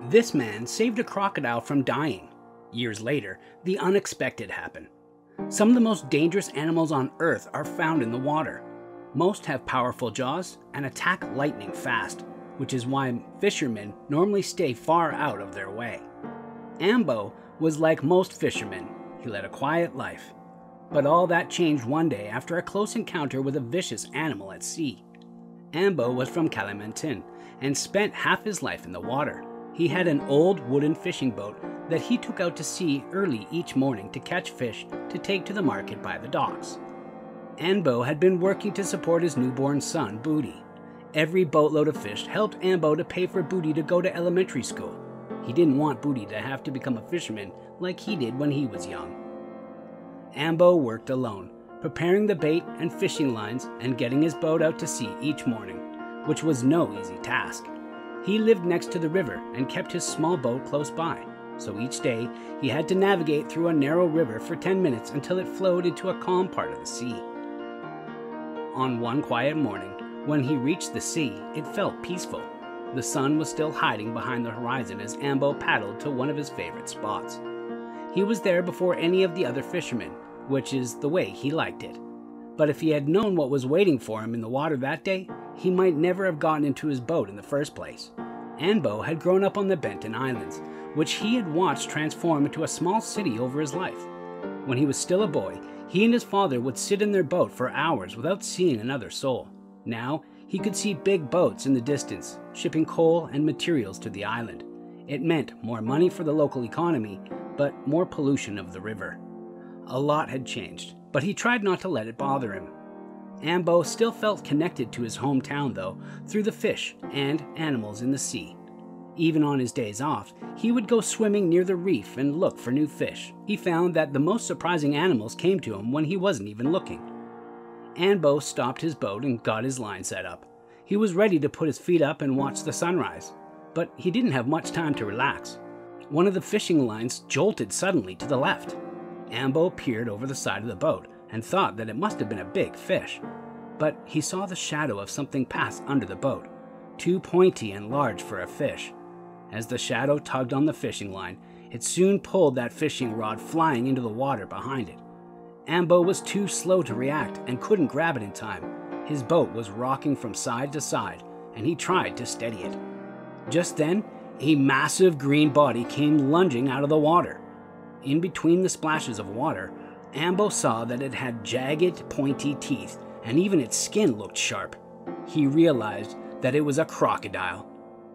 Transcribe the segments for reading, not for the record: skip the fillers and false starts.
This man saved a crocodile from dying. Years later, the unexpected happened. Some of the most dangerous animals on Earth are found in the water. Most have powerful jaws and attack lightning fast, which is why fishermen normally stay far out of their way. Ambo was like most fishermen. He led a quiet life. But all that changed one day after a close encounter with a vicious animal at sea. Ambo was from Kalimantan and spent half his life in the water. He had an old wooden fishing boat that he took out to sea early each morning to catch fish to take to the market by the docks. Ambo had been working to support his newborn son, Booty. Every boatload of fish helped Ambo to pay for Booty to go to elementary school. He didn't want Booty to have to become a fisherman like he did when he was young. Ambo worked alone, preparing the bait and fishing lines and getting his boat out to sea each morning, which was no easy task. He lived next to the river and kept his small boat close by, so each day he had to navigate through a narrow river for 10 minutes until it flowed into a calm part of the sea. On one quiet morning, when he reached the sea, it felt peaceful. The sun was still hiding behind the horizon as Ambo paddled to one of his favorite spots. He was there before any of the other fishermen, which is the way he liked it. But if he had known what was waiting for him in the water that day, he might never have gotten into his boat in the first place. Ambo had grown up on the Benton Islands, which he had watched transform into a small city over his life. When he was still a boy, he and his father would sit in their boat for hours without seeing another soul. Now, he could see big boats in the distance, shipping coal and materials to the island. It meant more money for the local economy, but more pollution of the river. A lot had changed, but he tried not to let it bother him. Ambo still felt connected to his hometown, though, through the fish and animals in the sea. Even on his days off, he would go swimming near the reef and look for new fish. He found that the most surprising animals came to him when he wasn't even looking. Ambo stopped his boat and got his line set up. He was ready to put his feet up and watch the sunrise, but he didn't have much time to relax. One of the fishing lines jolted suddenly to the left. Ambo peered over the side of the boat and thought that it must have been a big fish. But he saw the shadow of something pass under the boat, too pointy and large for a fish. As the shadow tugged on the fishing line, it soon pulled that fishing rod flying into the water behind it. Ambo was too slow to react and couldn't grab it in time. His boat was rocking from side to side, and he tried to steady it. Just then, a massive green body came lunging out of the water. In between the splashes of water, Ambo saw that it had jagged, pointy teeth, and even its skin looked sharp. He realized that it was a crocodile.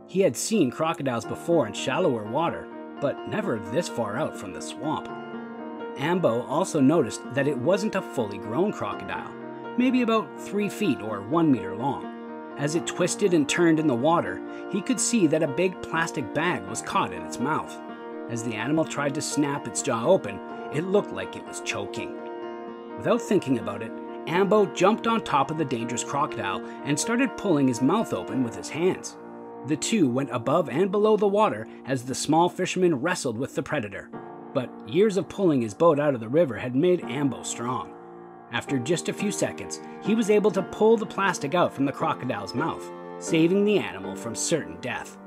He had seen crocodiles before in shallower water, but never this far out from the swamp. Ambo also noticed that it wasn't a fully grown crocodile, maybe about 3 feet or 1 meter long. As it twisted and turned in the water, he could see that a big plastic bag was caught in its mouth. As the animal tried to snap its jaw open, it looked like it was choking. Without thinking about it, Ambo jumped on top of the dangerous crocodile and started pulling his mouth open with his hands. The two went above and below the water as the small fisherman wrestled with the predator. But years of pulling his boat out of the river had made Ambo strong. After just a few seconds, he was able to pull the plastic out from the crocodile's mouth, saving the animal from certain death.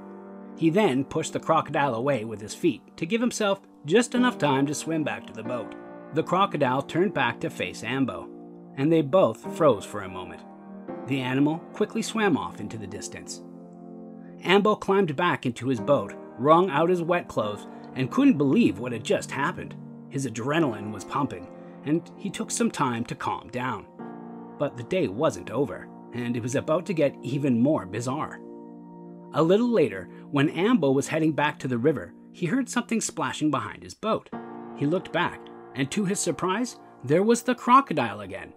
He then pushed the crocodile away with his feet to give himself just enough time to swim back to the boat. The crocodile turned back to face Ambo, and they both froze for a moment. The animal quickly swam off into the distance. Ambo climbed back into his boat, wrung out his wet clothes, and couldn't believe what had just happened. His adrenaline was pumping, and he took some time to calm down. But the day wasn't over, and it was about to get even more bizarre. A little later, when Ambo was heading back to the river, he heard something splashing behind his boat. He looked back, and to his surprise, there was the crocodile again.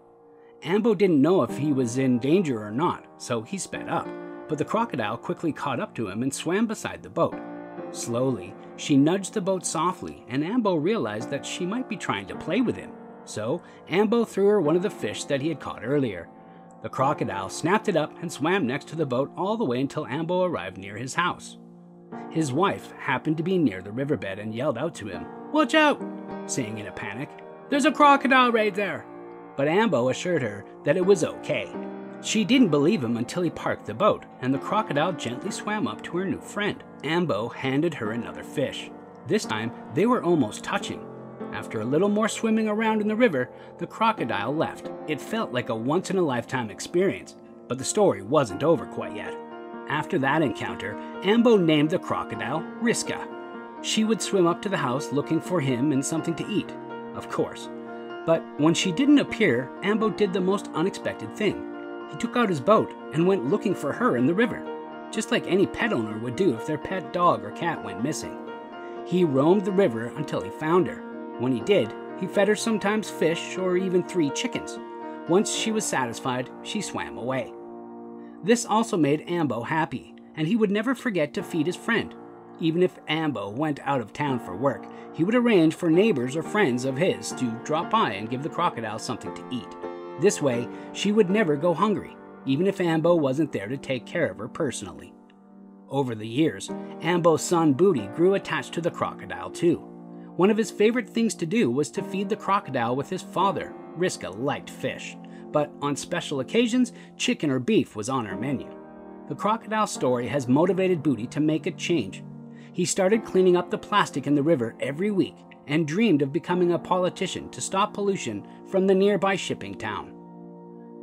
Ambo didn't know if he was in danger or not, so he sped up, but the crocodile quickly caught up to him and swam beside the boat. Slowly, she nudged the boat softly, and Ambo realized that she might be trying to play with him. So, Ambo threw her one of the fish that he had caught earlier. The crocodile snapped it up and swam next to the boat all the way until Ambo arrived near his house. His wife happened to be near the riverbed and yelled out to him, "Watch out!" saying in a panic, "There's a crocodile right there!" But Ambo assured her that it was okay. She didn't believe him until he parked the boat, and the crocodile gently swam up to her new friend. Ambo handed her another fish. This time, they were almost touching. After a little more swimming around in the river, the crocodile left. It felt like a once-in-a-lifetime experience, but the story wasn't over quite yet. After that encounter, Ambo named the crocodile Riska. She would swim up to the house looking for him and something to eat, of course. But when she didn't appear, Ambo did the most unexpected thing. He took out his boat and went looking for her in the river, just like any pet owner would do if their pet dog or cat went missing. He roamed the river until he found her. When he did, he fed her sometimes fish or even 3 chickens. Once she was satisfied, she swam away. This also made Ambo happy, and he would never forget to feed his friend. Even if Ambo went out of town for work, he would arrange for neighbors or friends of his to drop by and give the crocodile something to eat. This way, she would never go hungry, even if Ambo wasn't there to take care of her personally. Over the years, Ambo's son Booty grew attached to the crocodile too. One of his favorite things to do was to feed the crocodile with his father. Riska liked fish, but on special occasions, chicken or beef was on her menu. The crocodile story has motivated Booty to make a change. He started cleaning up the plastic in the river every week and dreamed of becoming a politician to stop pollution from the nearby shipping town.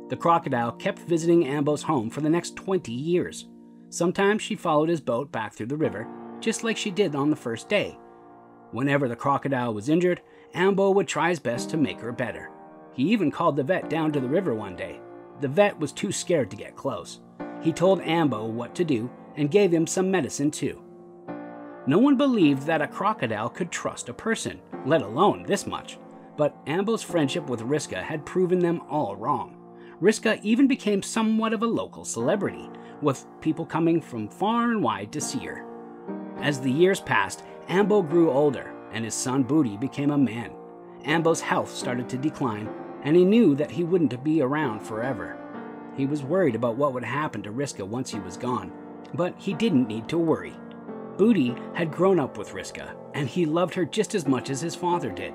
The crocodile kept visiting Ambo's home for the next 20 years. Sometimes she followed his boat back through the river, just like she did on the first day. Whenever the crocodile was injured, Ambo would try his best to make her better. He even called the vet down to the river one day. The vet was too scared to get close. He told Ambo what to do and gave him some medicine too. No one believed that a crocodile could trust a person, let alone this much. But Ambo's friendship with Riska had proven them all wrong. Riska even became somewhat of a local celebrity, with people coming from far and wide to see her. As the years passed, Ambo grew older, and his son Booty became a man. Ambo's health started to decline, and he knew that he wouldn't be around forever. He was worried about what would happen to Riska once he was gone, but he didn't need to worry. Booty had grown up with Riska, and he loved her just as much as his father did.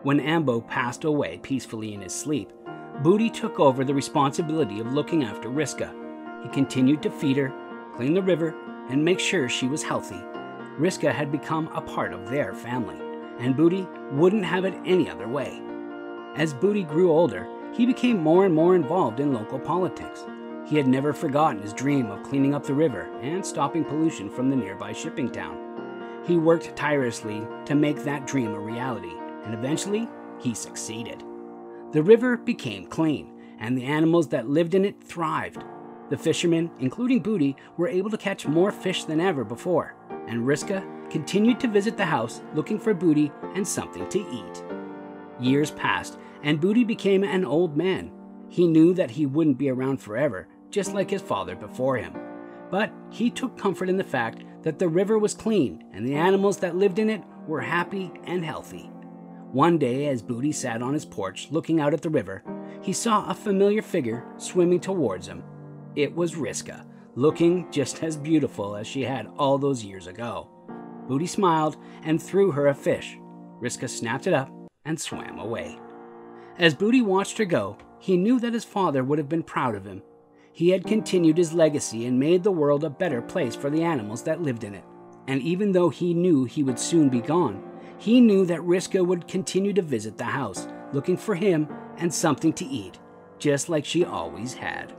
When Ambo passed away peacefully in his sleep, Booty took over the responsibility of looking after Riska. He continued to feed her, clean the river, and make sure she was healthy. Riska had become a part of their family, and Booty wouldn't have it any other way. As Booty grew older, he became more and more involved in local politics. He had never forgotten his dream of cleaning up the river and stopping pollution from the nearby shipping town. He worked tirelessly to make that dream a reality, and eventually, he succeeded. The river became clean, and the animals that lived in it thrived. The fishermen, including Booty, were able to catch more fish than ever before, and Riska continued to visit the house looking for Booty and something to eat. Years passed, and Booty became an old man. He knew that he wouldn't be around forever, just like his father before him. But he took comfort in the fact that the river was clean and the animals that lived in it were happy and healthy. One day, as Booty sat on his porch looking out at the river, he saw a familiar figure swimming towards him. It was Riska, looking just as beautiful as she had all those years ago. Booty smiled and threw her a fish. Riska snapped it up and swam away. As Booty watched her go, he knew that his father would have been proud of him. He had continued his legacy and made the world a better place for the animals that lived in it. And even though he knew he would soon be gone, he knew that Riska would continue to visit the house, looking for him and something to eat, just like she always had.